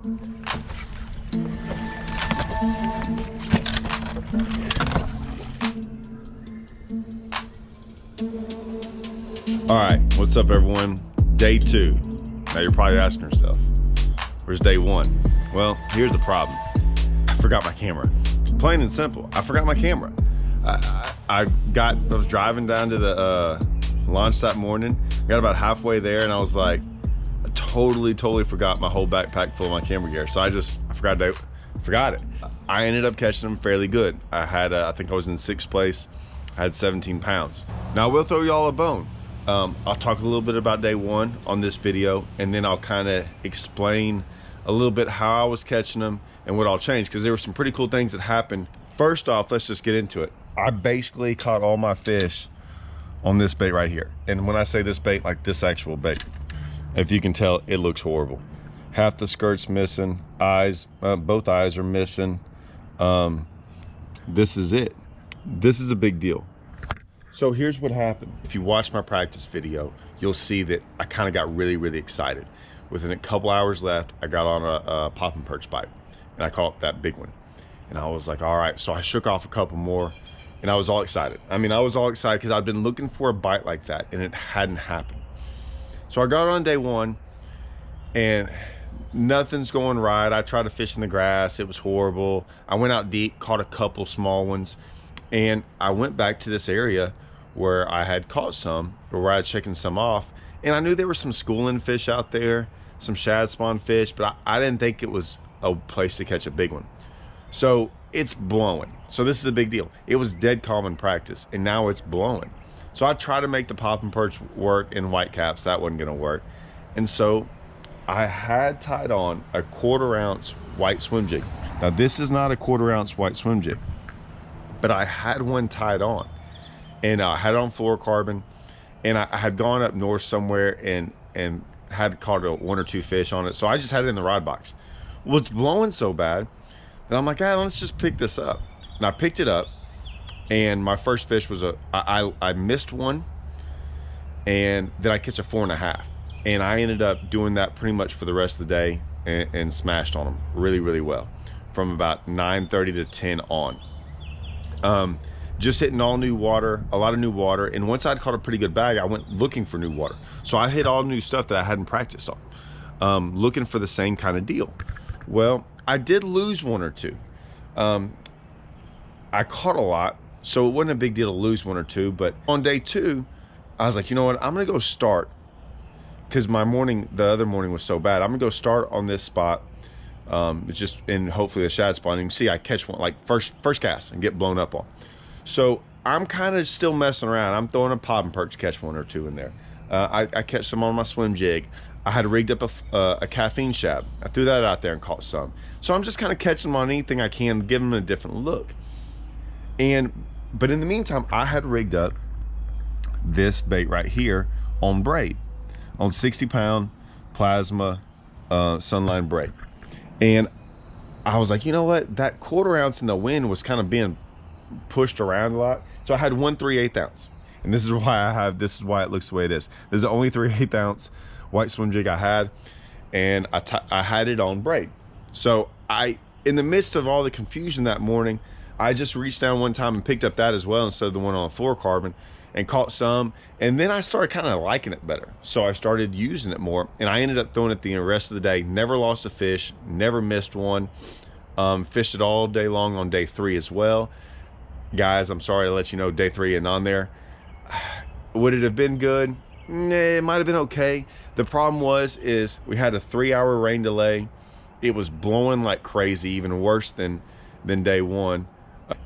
All right, what's up everyone? Day 2. Now you're probably asking yourself, where's day 1? Well, here's the problem. I forgot my camera. Plain and simple, I forgot my camera. I was driving down to the launch that morning, got about halfway there, and I was like, I totally forgot my whole backpack full of my camera gear. So I forgot it. I ended up catching them fairly good. I had, I think I was in 6th place. I had 17 pounds. Now I will throw y'all a bone. I'll talk a little bit about day 1 on this video, and then I'll kind of explain a little bit how I was catching them and what all changed, because there were some pretty cool things that happened. First off, let's just get into it. I basically caught all my fish on this bait right here. And when I say this bait, like this actual bait, if you can tell, it looks horrible. Half the skirt's missing, eyes, both eyes are missing. This is it. This is a big deal. So here's what happened. If you watch my practice video, you'll see that I kind of got really excited. Within a couple hours left, I got on a pop and perch bite, and I caught that big one. And I was like, all right. So I shook off a couple more, and I was all excited. I mean, I was all excited because I'd been looking for a bite like that, and it hadn't happened. So I got on day 1, and nothing's going right. I tried to fish in the grass. It was horrible. I went out deep, caught a couple small ones, and I went back to this area where I had caught some, or where I had shaken some off, and I knew there were some schooling fish out there, some shad spawn fish, but I didn't think it was a place to catch a big one. So it's blowing. So this is a big deal. It was dead calm in practice, and now it's blowing. So I tried to make the pop and perch work in white caps. That wasn't gonna work. And so I had tied on a 1/4 ounce white swim jig. Now this is not a 1/4 ounce white swim jig, but I had one tied on, and I had it on fluorocarbon, and I had gone up north somewhere and had caught 1 or 2 fish on it. So I just had it in the rod box. Well, it's blowing so bad that I'm like, let's just pick this up. And I picked it up, and my first fish was I missed one, and then I catch a 4.5. And I ended up doing that pretty much for the rest of the day, and smashed on them really well from about 9:30 to 10 on. Just hitting all new water, a lot of new water. And once I'd caught a pretty good bag, I went looking for new water. So I hit all new stuff that I hadn't practiced on, looking for the same kind of deal. Well, I did lose 1 or 2. I caught a lot, so it wasn't a big deal to lose 1 or 2. But on day 2, I was like, you know what? I'm gonna go start, because the other morning was so bad. I'm gonna go start on this spot. It's just, and hopefully the shad spawn. You can see I catch one like first cast and get blown up on. So I'm kind of still messing around. I'm throwing a pop and perch to catch 1 or 2 in there. I catch some on my swim jig. I had rigged up a caffeine shad. I threw that out there and caught some. So I'm just kind of catching them on anything I can, give them a different look. But in the meantime, I had rigged up this bait right here on braid, on 60-pound plasma sunline braid. And I was like, you know what? That 1/4 ounce in the wind was kind of being pushed around a lot. So I had 1 3/8 ounce. And this is why it looks the way it is. This is the only 3/8 ounce white swim jig I had, and I had it on braid. So in the midst of all the confusion that morning, I just reached down one time and picked up that as well instead of the one on fluorocarbon, and caught some. And then I started kind of liking it better. So I started using it more, and I ended up throwing it the rest of the day. Never lost a fish, never missed one. Fished it all day long on day 3 as well. Guys, I'm sorry to let you know, day 3 and on there. Would it have been good? Nah, it might have been okay. The problem is we had a 3-hour rain delay. It was blowing like crazy, even worse than day 1.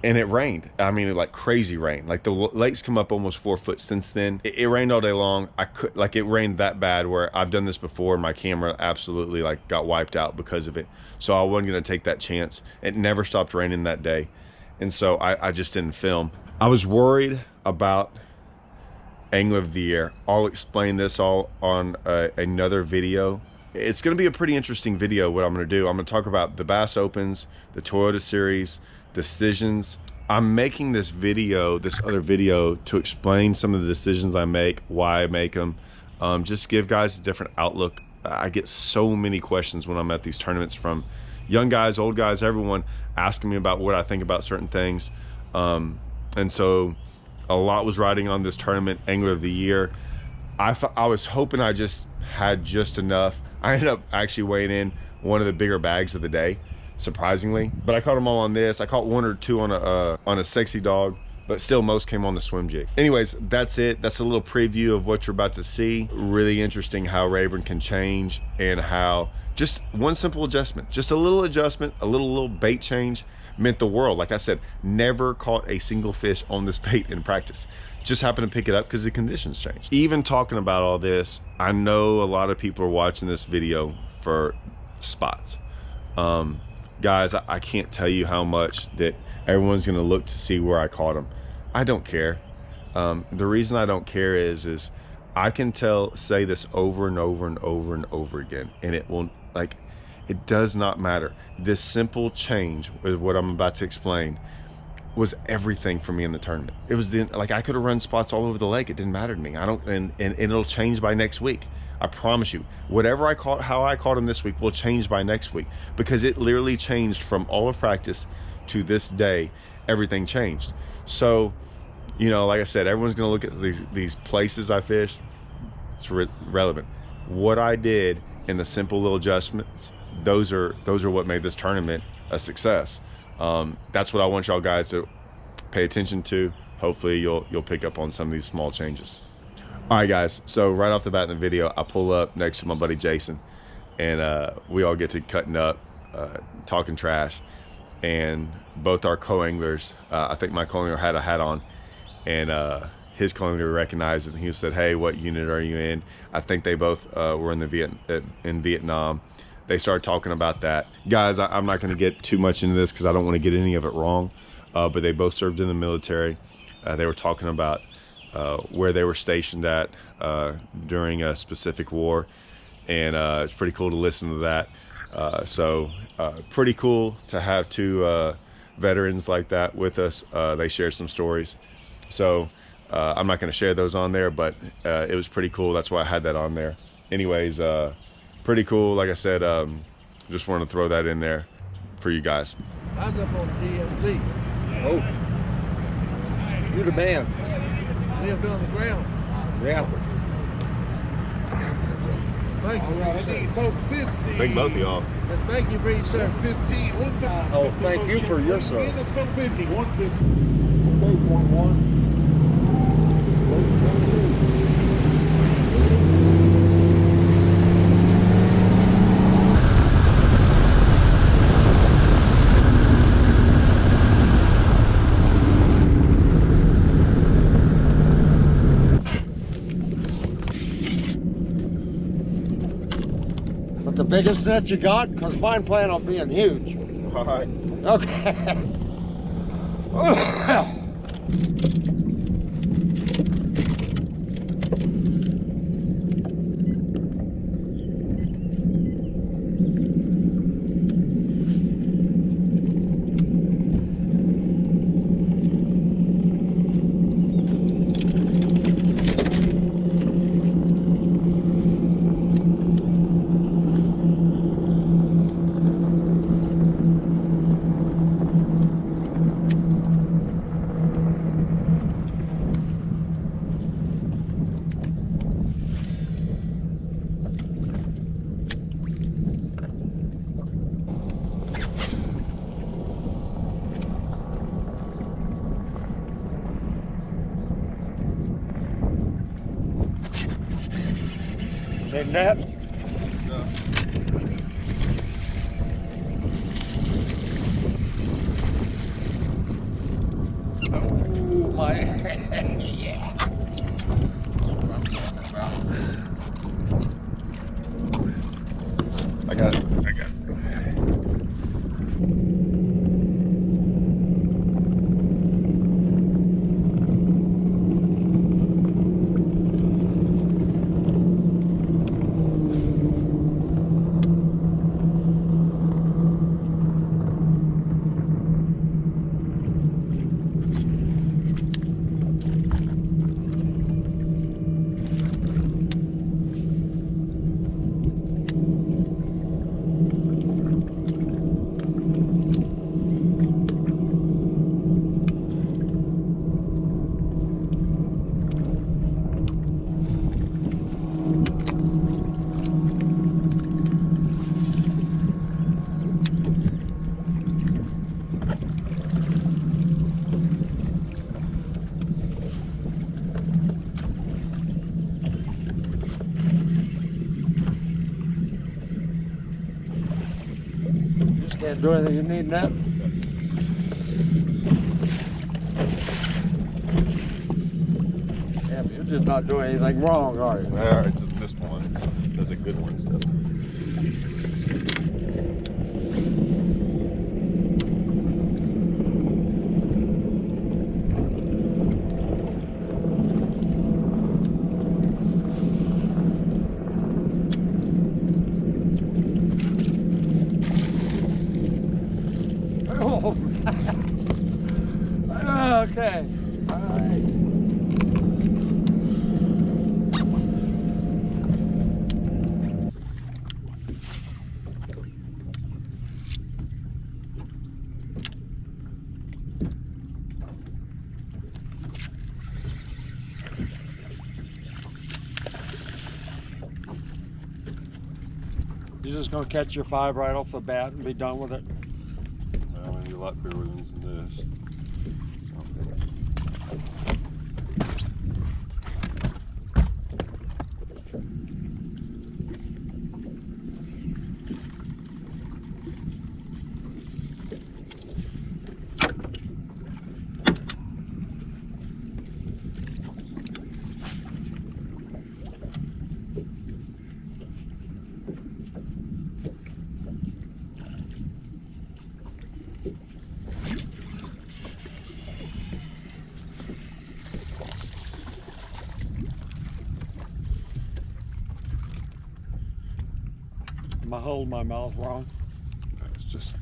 And it rained. I mean, like crazy rain. Like the lakes come up almost 4 foot since then. It rained all day long. It rained that bad where I've done this before. My camera absolutely like got wiped out because of it. So I wasn't gonna take that chance. It never stopped raining that day. And so I just didn't film. I was worried about angler of the year. I'll explain this all on another video. It's going to be a pretty interesting video. What I'm going to do, I'm going to talk about the Bass Opens, the Toyota Series, decisions. I'm making this other video to explain some of the decisions I make, why I make them, just give guys a different outlook I get so many questions when I'm at these tournaments from young guys, old guys, everyone asking me about what I think about certain things. And so a lot was riding on this tournament, Angler of the Year. I was hoping I just had just enough. I ended up actually weighing in one of the bigger bags of the day, surprisingly. But I caught them all on this. I caught 1 or 2 on a sexy dog, but still most came on the swim jig. Anyways, that's it. That's a little preview of what you're about to see. Really interesting how Rayburn can change, and how just one simple adjustment, just a little adjustment, a little bait change meant the world. Like I said, never caught a single fish on this bait in practice. Just happened to pick it up because the conditions changed. Even talking about all this, I know a lot of people are watching this video for spots. Guys, I can't tell you how much that everyone's gonna look to see where I caught them. I don't care. The reason I don't care is I can say this over and over and over and over again, and it will, like, it does not matter. This simple change is what I'm about to explain was everything for me in the tournament. It was like I could have run spots all over the lake. It didn't matter to me. And it'll change by next week. I promise you, whatever I caught, how I caught him this week will change by next week, because it literally changed from all of practice to this day. Everything changed. So, you know, like I said, everyone's gonna look at these places I fished. It's relevant. What I did and the simple little adjustments, those are what made this tournament a success. That's what I want y'all guys to pay attention to. Hopefully you'll pick up on some of these small changes. All right, guys, so right off the bat in the video, I pull up next to my buddy Jason, and we all get to cutting up, talking trash, and both our co-anglers, I think my co-angler had a hat on, and his co-angler recognized it, and he said, "Hey, what unit are you in?" I think they both were in Vietnam. They started talking about that. Guys, I'm not gonna get too much into this because I don't want to get any of it wrong, but they both served in the military. They were talking about where they were stationed at during a specific war, and it's pretty cool to listen to that. So pretty cool to have 2 veterans like that with us. They shared some stories. So I'm not going to share those on there, but it was pretty cool. That's why I had that on there. Anyways, pretty cool. Like I said, just wanted to throw that in there for you guys. I was up on DMZ. Oh, you're the man. Lived on the ground. Yeah. Thank you. Thank both of y'all. And thank you for your service. 15, 150. Oh, thank you for your service. 150, 150. But the biggest net you got? Because mine plan on being huge. All right. Okay. Big net? No. Oh my, yeah. That's what I'm talking about. I got it. I got it. just can't do anything you need now. Yeah, but you're just not doing anything wrong, are you? I just missed one. That's a good one. So. Okay. All right. You're just gonna catch your 5 right off the bat and be done with it. Well, maybe a lot bigger ones than this. Am I holding my mouth wrong? It's just.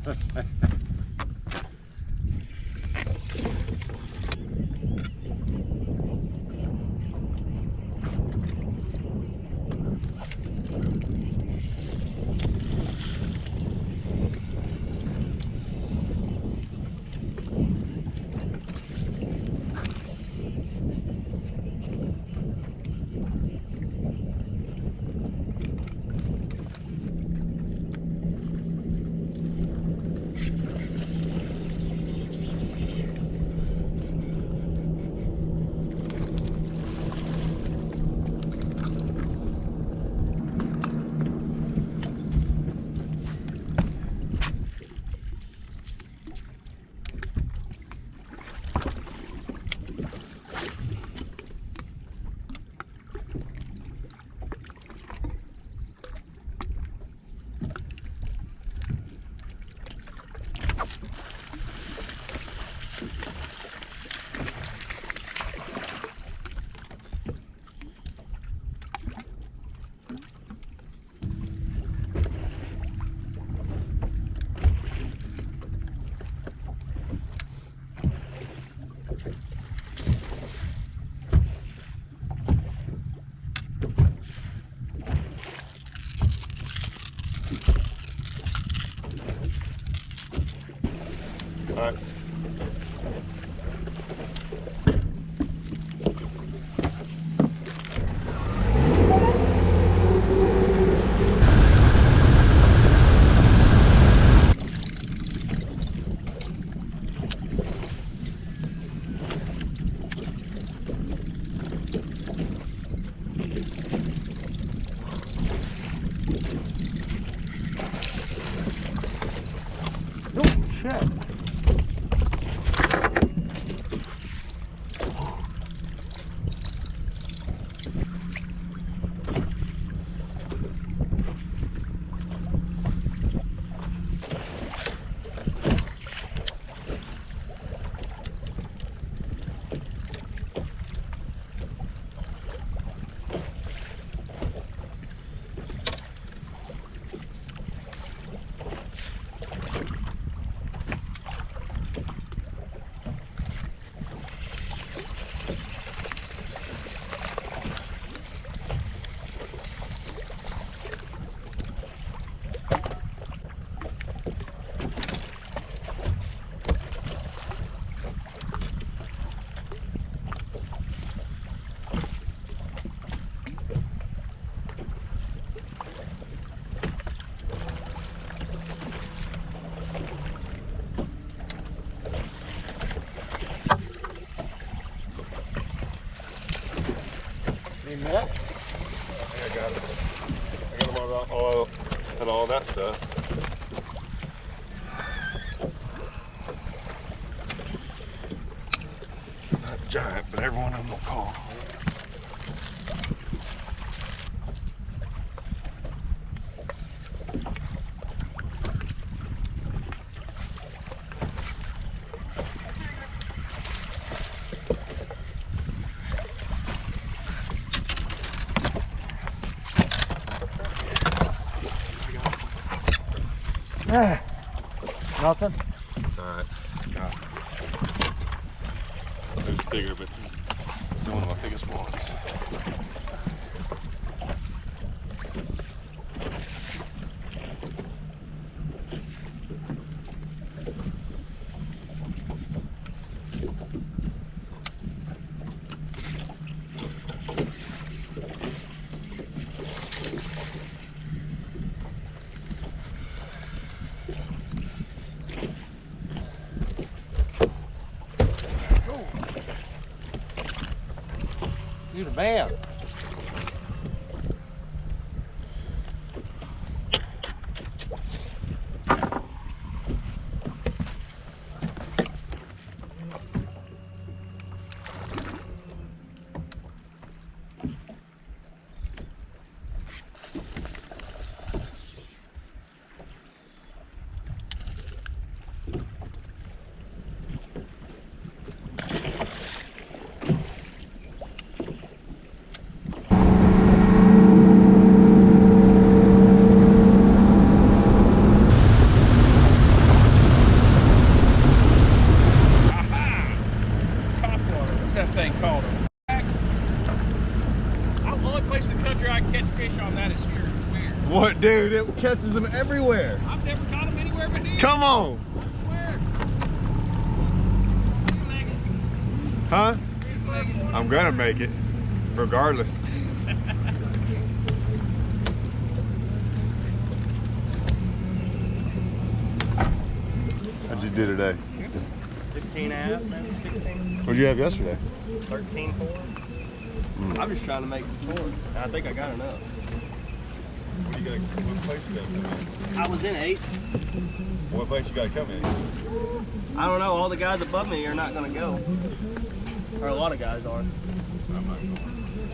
All right. No shit. I got it. I got them all that stuff. giant, but every one of them will call. Nothing? It's all right. God. It was bigger, but it's one of my biggest ones. You the man. What, dude? It catches them everywhere. I've never caught them anywhere but here. Come on. Huh? I'm gonna make it, regardless. What'd you do today? 15 and a half, maybe 16. What'd you have yesterday? 13, 4. I'm just trying to make the four. I think I got enough. What place you gotta come in? I was in 8. What place you gotta come in? I don't know. All the guys above me are not going to go. Or a lot of guys are. I'm not going.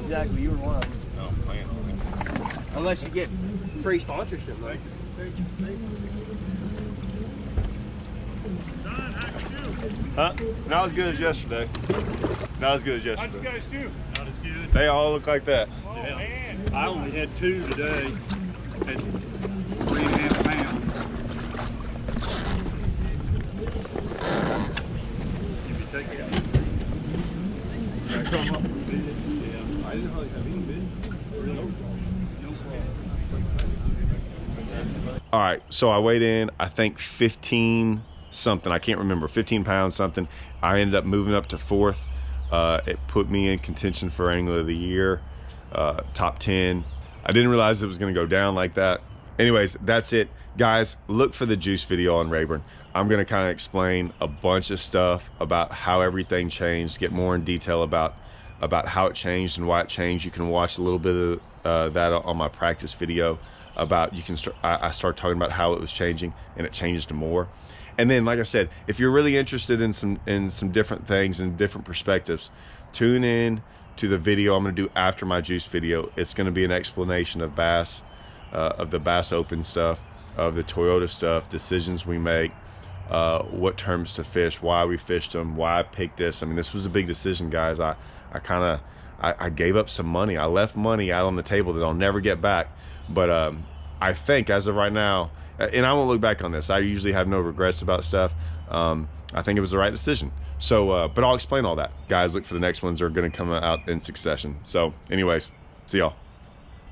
Exactly. You were one of them. No, I'm playing on it. Unless you get free sponsorship. Though. Huh? Not as good as yesterday. Not as good as yesterday. How'd you guys do? Not as good. They all look like that. Oh, man. I only had 2 today. Had 3.5 pounds. If you take it out. Yeah, come up with it. Yeah. I didn't really have any business. Really? No problem. All right, so I weighed in, I think 15 something. I can't remember, 15 pounds something. I ended up moving up to 4th. It put me in contention for Angler of the Year, top 10. I didn't realize it was gonna go down like that. Anyways, that's it. Guys, look for the juice video on Rayburn. I'm gonna kind of explain a bunch of stuff about how everything changed, get more in detail about how it changed and why it changed. You can watch a little bit of that on my practice video about, I start talking about how it was changing and it changes to more. And then, like I said, if you're really interested in some different things and different perspectives, tune in to the video I'm going to do after my juice video. It's going to be an explanation of bass, of the Bass Open stuff, of the Toyota stuff, decisions we make, what terms to fish, why we fished them, why I picked this. I mean, this was a big decision, guys. I gave up some money. I left money out on the table that I'll never get back. But I think as of right now, and I won't look back on this, I usually have no regrets about stuff. I think it was the right decision. So, but I'll explain all that. Guys, look for the next ones. They're going to come out in succession. So anyways, see y'all.